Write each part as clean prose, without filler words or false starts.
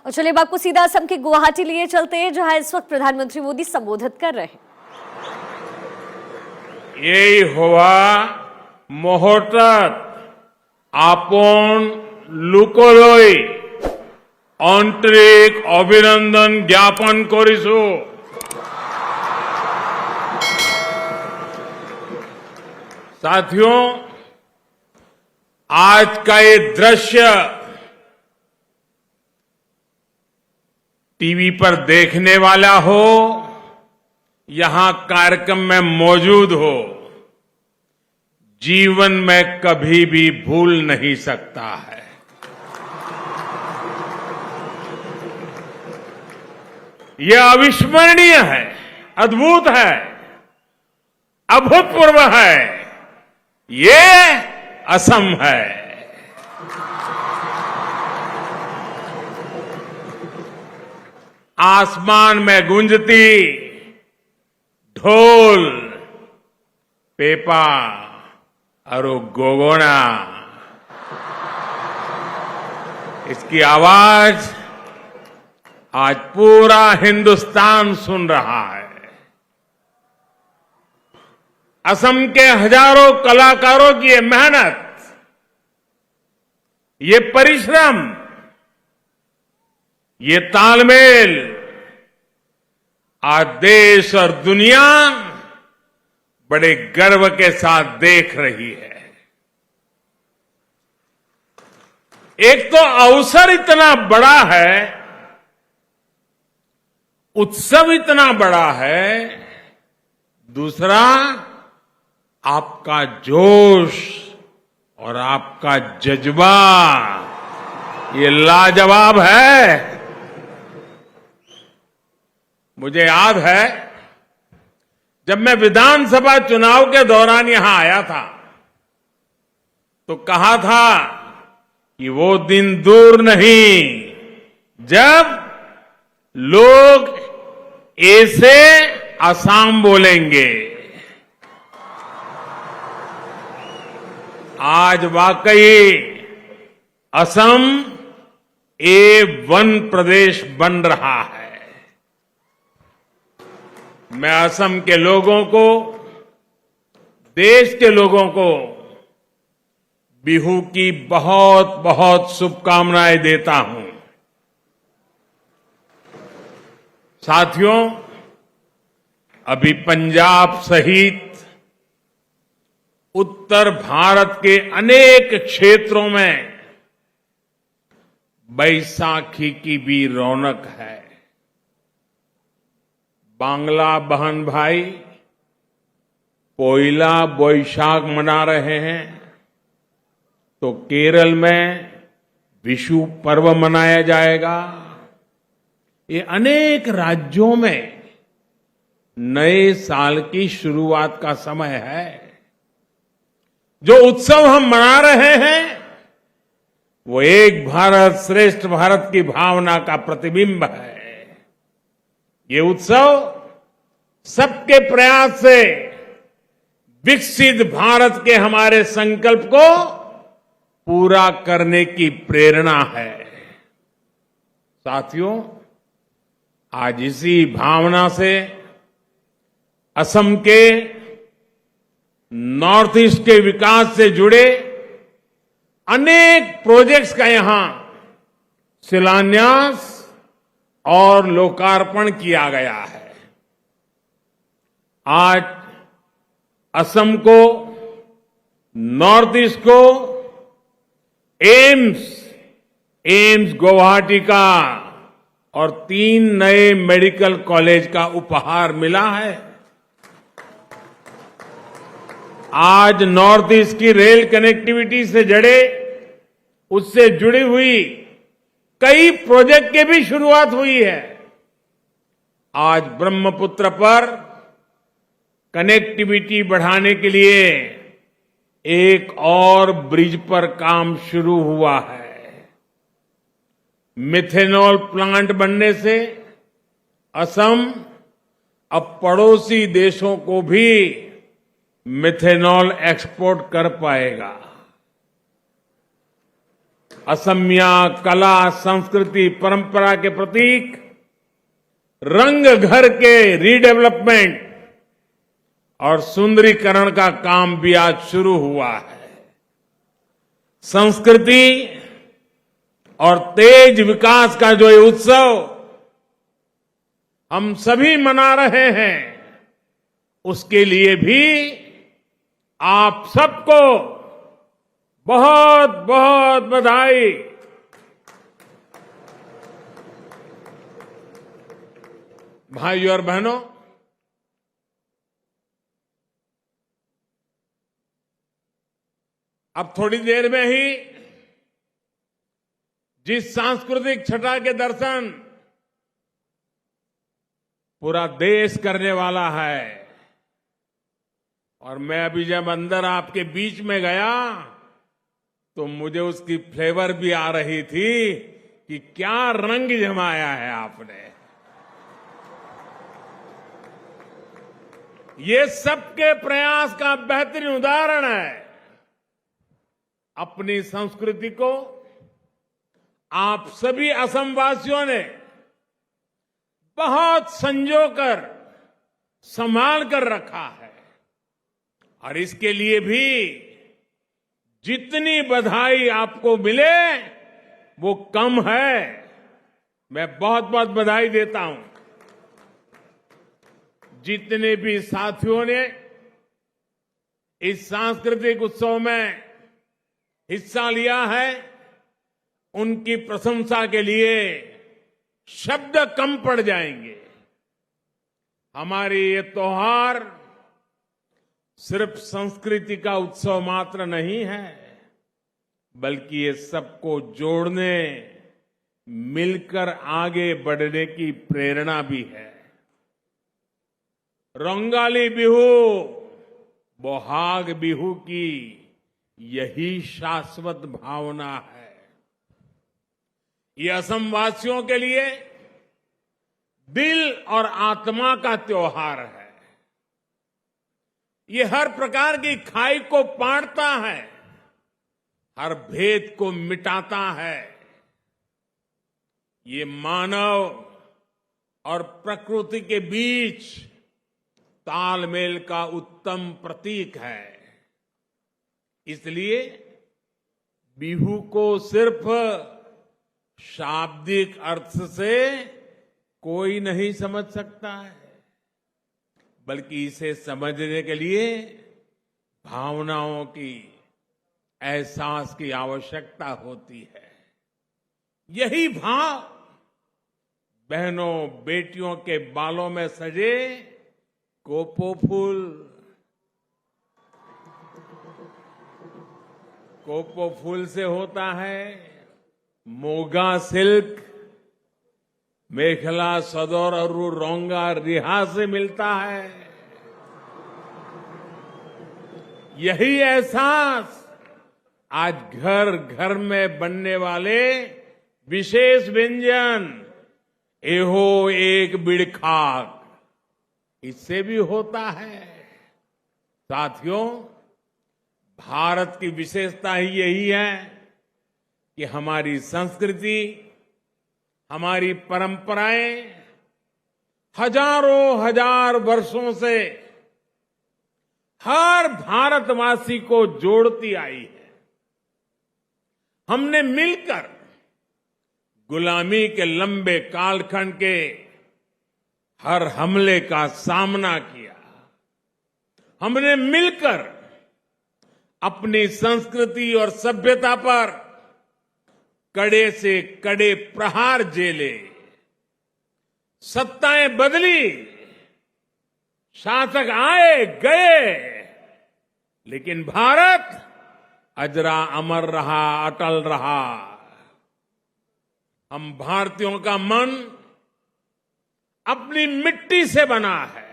और चलिए आपको सीधा असम के गुवाहाटी लिए चलते हैं, जहां इस वक्त प्रधानमंत्री मोदी संबोधित कर रहे हैं। यही हुआ मुहूर्तत আপন লোকলৈ আন্তৰিক অভিনন্দন ज्ञापन কৰিছো। साथियों, आज का ये दृश्य टीवी पर देखने वाला हो, यहां कार्यक्रम में मौजूद हो, जीवन में कभी भी भूल नहीं सकता है। यह अविस्मरणीय है, अद्भुत है, अभूतपूर्व है। ये असम है। आसमान में गूंजती ढोल, पेपा और गोगोना, इसकी आवाज आज पूरा हिंदुस्तान सुन रहा है। असम के हजारों कलाकारों की ये मेहनत, ये परिश्रम, ये तालमेल आज देश और दुनिया बड़े गर्व के साथ देख रही है। एक तो अवसर इतना बड़ा है, उत्सव इतना बड़ा है, दूसरा आपका जोश और आपका जज्बा ये लाजवाब है। मुझे याद है, जब मैं विधानसभा चुनाव के दौरान यहां आया था तो कहा था कि वो दिन दूर नहीं जब लोग ए से असम बोलेंगे। आज वाकई असम A1 प्रदेश बन रहा है। मैं असम के लोगों को, देश के लोगों को बिहू की बहुत बहुत शुभकामनाएं देता हूं। साथियों, अभी पंजाब सहित उत्तर भारत के अनेक क्षेत्रों में बैसाखी की भी रौनक है। बांग्ला बहन भाई पोइला बोईशाख मना रहे हैं, तो केरल में विशु पर्व मनाया जाएगा। ये अनेक राज्यों में नए साल की शुरुआत का समय है। जो उत्सव हम मना रहे हैं वो एक भारत श्रेष्ठ भारत की भावना का प्रतिबिंब है। ये उत्सव सबके प्रयास से विकसित भारत के हमारे संकल्प को पूरा करने की प्रेरणा है। साथियों, आज इसी भावना से असम के नॉर्थ ईस्ट के विकास से जुड़े अनेक प्रोजेक्ट्स का यहां शिलान्यास और लोकार्पण किया गया है। आज असम को, नॉर्थ ईस्ट को एम्स गुवाहाटी का और 3 नए मेडिकल कॉलेज का उपहार मिला है। आज नॉर्थ ईस्ट की रेल कनेक्टिविटी से उससे जुड़ी हुई कई प्रोजेक्ट की भी शुरुआत हुई है। आज ब्रह्मपुत्र पर कनेक्टिविटी बढ़ाने के लिए एक और ब्रिज पर काम शुरू हुआ है। मिथेनॉल प्लांट बनने से असम अब पड़ोसी देशों को भी मिथेनॉल एक्सपोर्ट कर पाएगा। असमिया कला संस्कृति परंपरा के प्रतीक रंग घर के रीडेवलपमेंट और सुंदरीकरण का काम भी आज शुरू हुआ है। संस्कृति और तेज विकास का जो ये उत्सव हम सभी मना रहे हैं, उसके लिए भी आप सबको बहुत बहुत बधाई। भाइयों और बहनों, अब थोड़ी देर में ही जिस सांस्कृतिक छटा के दर्शन पूरा देश करने वाला है, और मैं अभी जब अंदर आपके बीच में गया तो मुझे उसकी फ्लेवर भी आ रही थी कि क्या रंग जमाया है आपने। ये सबके प्रयास का बेहतरीन उदाहरण है। अपनी संस्कृति को आप सभी असमवासियों ने बहुत संजोकर संभाल कर रखा है, और इसके लिए भी जितनी बधाई आपको मिले वो कम है। मैं बहुत बहुत बधाई देता हूं जितने भी साथियों ने इस सांस्कृतिक उत्सव में हिस्सा लिया है। उनकी प्रशंसा के लिए शब्द कम पड़ जाएंगे। हमारे ये त्योहार सिर्फ संस्कृति का उत्सव मात्र नहीं है, बल्कि ये सबको जोड़ने, मिलकर आगे बढ़ने की प्रेरणा भी है। रंगाली बिहू, बोहाग बिहू की यही शाश्वत भावना है। ये असमवासियों के लिए दिल और आत्मा का त्योहार है। ये हर प्रकार की खाई को पाटता है, हर भेद को मिटाता है। ये मानव और प्रकृति के बीच तालमेल का उत्तम प्रतीक है। इसलिए बिहू को सिर्फ शाब्दिक अर्थ से कोई नहीं समझ सकता है, बल्कि इसे समझने के लिए भावनाओं की, एहसास की आवश्यकता होती है। यही भाव बहनों बेटियों के बालों में सजे कोपो फूल से होता है, मोगा सिल्क, मेखला सदर और रोंगा रिहा से मिलता है। यही एहसास आज घर घर में बनने वाले विशेष व्यंजन एहो एक बिड़खाक, इससे भी होता है। साथियों, भारत की विशेषता ही यही है कि हमारी संस्कृति, हमारी परंपराएं हजारों हजार वर्षों से हर भारतवासी को जोड़ती आई है। हमने मिलकर गुलामी के लंबे कालखंड के हर हमले का सामना किया। हमने मिलकर अपनी संस्कृति और सभ्यता पर कड़े से कड़े प्रहार झेले। सत्ताएं बदली, शासक आए गए, लेकिन भारत अजरा अमर रहा, अटल रहा। हम भारतीयों का मन अपनी मिट्टी से बना है,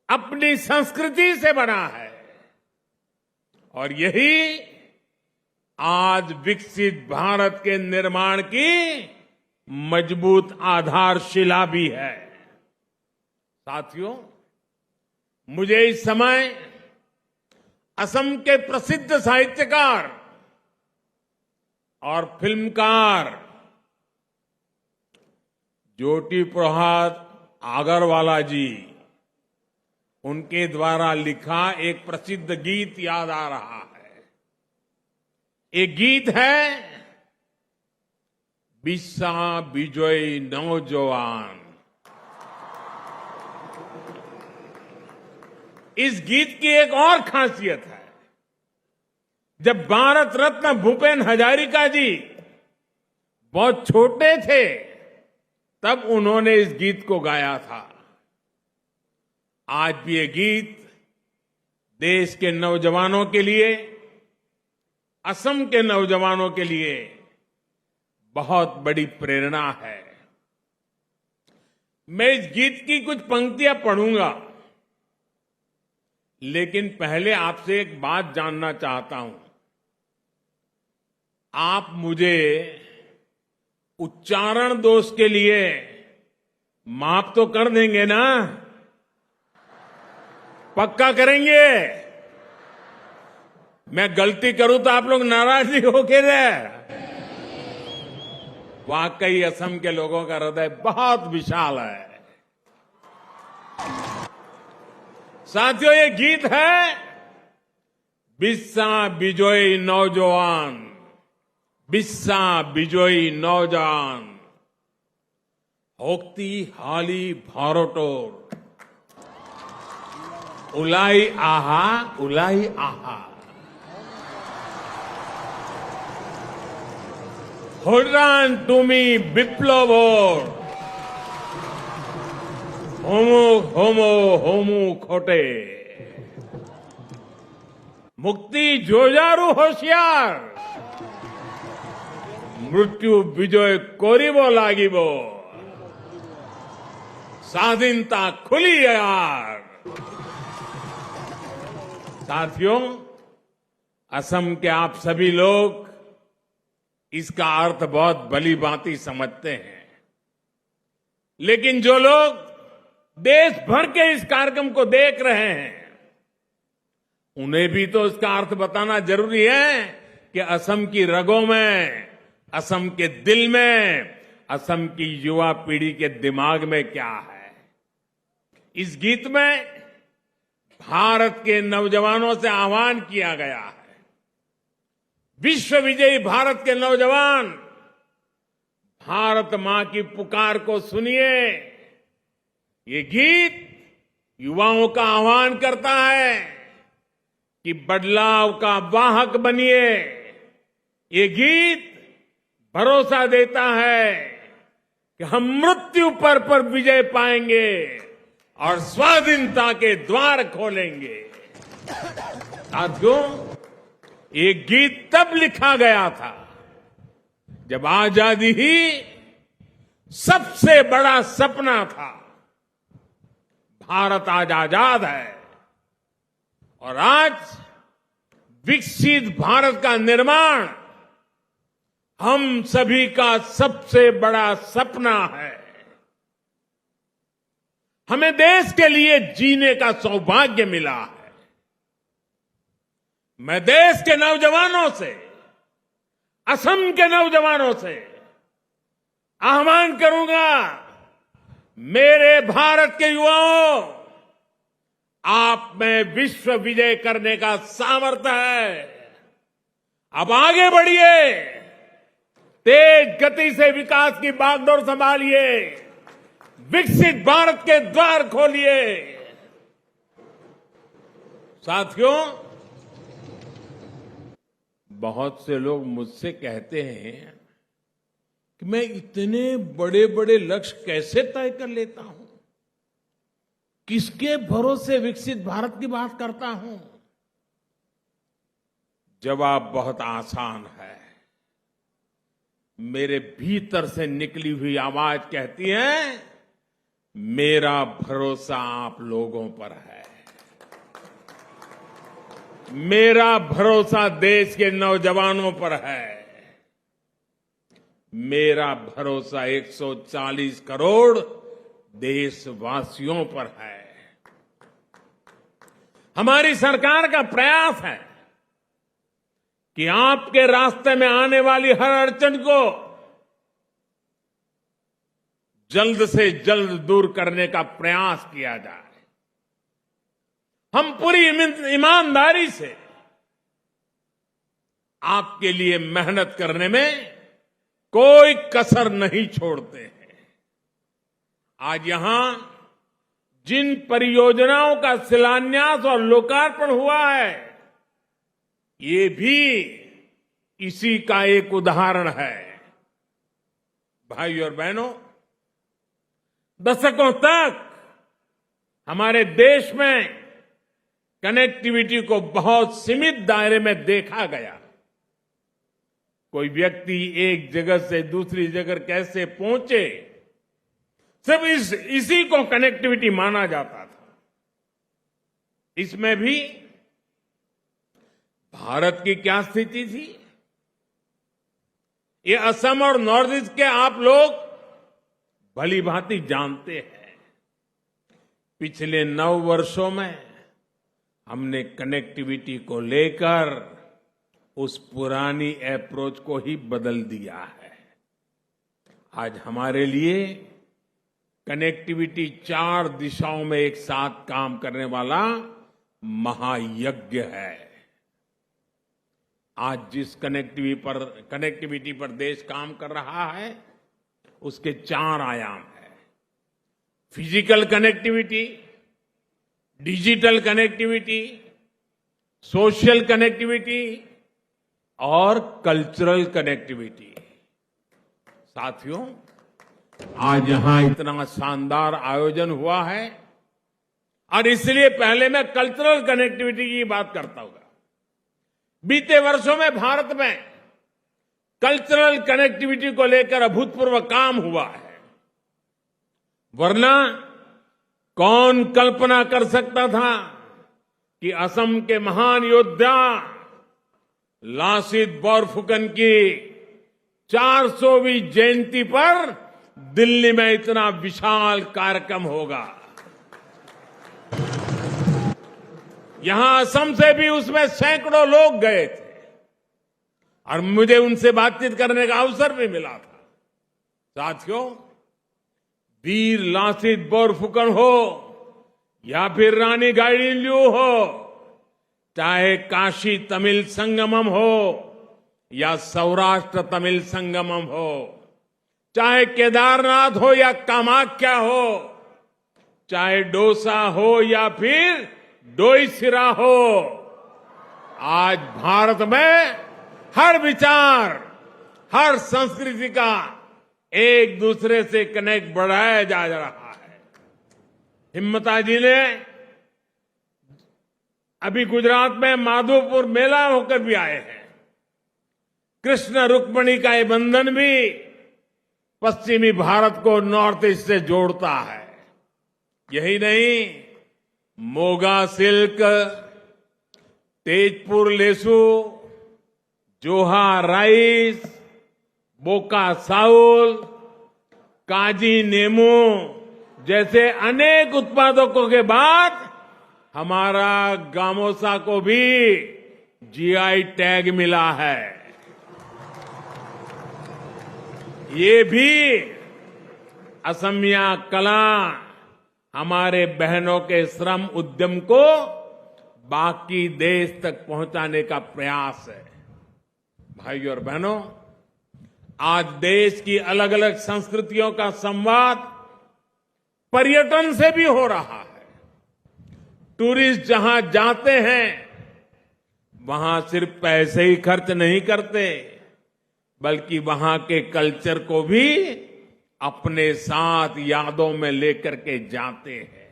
अपनी संस्कृति से बना है, और यही आज विकसित भारत के निर्माण की मजबूत आधारशिला भी है। साथियों, मुझे इस समय असम के प्रसिद्ध साहित्यकार और फिल्मकार ज्योति प्रसाद आगरवाला जी, उनके द्वारा लिखा एक प्रसिद्ध गीत याद आ रहा है। एक गीत है, बिस्सा बिजोय नौजवान। इस गीत की एक और खासियत है, जब भारत रत्न भूपेन हजारिका जी बहुत छोटे थे, तब उन्होंने इस गीत को गाया था। आज भी ये गीत देश के नौजवानों के लिए, असम के नौजवानों के लिए बहुत बड़ी प्रेरणा है। मैं इस गीत की कुछ पंक्तियां पढ़ूंगा, लेकिन पहले आपसे एक बात जानना चाहता हूं। आप मुझे उच्चारण दोष के लिए माफ तो कर देंगे ना? पक्का करेंगे? मैं गलती करूं तो आप लोग नाराज नहीं होके रहे। वाकई असम के लोगों का हृदय बहुत विशाल है। साथियों, ये गीत है, बिस्सा बिजोय नौजवान, बिस्सा बिजोय नौजवान, होक्ती हाली भारतोर, उलाई आहा, उलाई आहा। होड्रान टुमी विप्लवोर, होमो होमो होमो खोटे, मुक्ति जोजारू होशियार, मृत्यु विजय कोरिबो लागिबो, स्वाधीनता खुली यार। साथियों, असम के आप सभी लोग इसका अर्थ बहुत भली भांति समझते हैं, लेकिन जो लोग देश भर के इस कार्यक्रम को देख रहे हैं, उन्हें भी तो इसका अर्थ बताना जरूरी है कि असम की रगों में, असम के दिल में, असम की युवा पीढ़ी के दिमाग में क्या है। इस गीत में भारत के नौजवानों से आह्वान किया गया है, विश्व विजयी भारत के नौजवान, भारत मां की पुकार को सुनिए। ये गीत युवाओं का आह्वान करता है कि बदलाव का वाहक बनिए। ये गीत भरोसा देता है कि हम मृत्यु पर विजय पाएंगे और स्वाधीनता के द्वार खोलेंगे। साथियों, ये गीत तब लिखा गया था जब आजादी ही सबसे बड़ा सपना था। भारत आज आजाद है और आज विकसित भारत का निर्माण हम सभी का सबसे बड़ा सपना है। हमें देश के लिए जीने का सौभाग्य मिला है। मैं देश के नौजवानों से, असम के नौजवानों से आह्वान करूंगा, मेरे भारत के युवाओं, आप में विश्व विजय करने का सामर्थ्य है। अब आगे बढ़िए, तेज गति से विकास की बागडोर संभालिए, विकसित भारत के द्वार खोलिए। साथियों, बहुत से लोग मुझसे कहते हैं कि मैं इतने बड़े बड़े लक्ष्य कैसे तय कर लेता हूं, किसके भरोसे विकसित भारत की बात करता हूं। जवाब बहुत आसान है। मेरे भीतर से निकली हुई आवाज कहती है, मेरा भरोसा आप लोगों पर है। मेरा भरोसा देश के नौजवानों पर है। मेरा भरोसा 140 करोड़ देशवासियों पर है। हमारी सरकार का प्रयास है कि आपके रास्ते में आने वाली हर अड़चन को जल्द से जल्द दूर करने का प्रयास किया जाए। हम पूरी ईमानदारी से आपके लिए मेहनत करने में कोई कसर नहीं छोड़ते हैं। आज यहां जिन परियोजनाओं का शिलान्यास और लोकार्पण हुआ है, ये भी इसी का एक उदाहरण है। भाइयों और बहनों, दशकों तक हमारे देश में कनेक्टिविटी को बहुत सीमित दायरे में देखा गया। कोई व्यक्ति एक जगह से दूसरी जगह कैसे पहुंचे, सिर्फ इसी को कनेक्टिविटी माना जाता था। इसमें भी भारत की क्या स्थिति थी, ये असम और नॉर्थ ईस्ट के आप लोग भली भांति जानते हैं। पिछले 9 वर्षों में हमने कनेक्टिविटी को लेकर उस पुरानी अप्रोच को ही बदल दिया है। आज हमारे लिए कनेक्टिविटी 4 दिशाओं में एक साथ काम करने वाला महायज्ञ है। आज जिस कनेक्टिविटी पर देश काम कर रहा है, उसके 4 आयाम हैं। Physical connectivity, digital connectivity, social connectivity और कल्चरल कनेक्टिविटी। साथियों, आज यहां इतना शानदार आयोजन हुआ है और इसलिए पहले मैं कल्चरल कनेक्टिविटी की बात करता हूं। बीते वर्षों में भारत में कल्चरल कनेक्टिविटी को लेकर अभूतपूर्व काम हुआ है। वरना कौन कल्पना कर सकता था कि असम के महान योद्धा लासित बोरफुकन की 400वीं जयंती पर दिल्ली में इतना विशाल कार्यक्रम होगा। यहां असम से भी उसमें सैकड़ों लोग गए थे और मुझे उनसे बातचीत करने का अवसर भी मिला था। साथियों, वीर लासित बोरफुकन हो या फिर रानी गाइडिंलियू हो, चाहे काशी तमिल संगमम हो या सौराष्ट्र तमिल संगमम हो, चाहे केदारनाथ हो या कामाख्या हो, चाहे डोसा हो या फिर डोईसिरा हो, आज भारत में हर विचार, हर संस्कृति का एक दूसरे से कनेक्ट बढ़ाया जा रहा है। हिम्मता जी ने अभी गुजरात में माधोपुर मेला होकर भी आए हैं। कृष्ण रुक्मिणी का ये बंधन भी पश्चिमी भारत को नॉर्थ ईस्ट से जोड़ता है। यही नहीं, मोगा सिल्क, तेजपुर लेसू, जोहा राइस, बोका साउल, काजी नेमू जैसे अनेक उत्पादकों के बाद हमारा गामोसा को भी जीआई टैग मिला है। ये भी असमिया कला हमारे बहनों के श्रम उद्यम को बाकी देश तक पहुंचाने का प्रयास है। भाइयों और बहनों, आज देश की अलग अलग संस्कृतियों का संवाद पर्यटन से भी हो रहा है। टूरिस्ट जहां जाते हैं वहां सिर्फ पैसे ही खर्च नहीं करते, बल्कि वहां के कल्चर को भी अपने साथ यादों में लेकर के जाते हैं।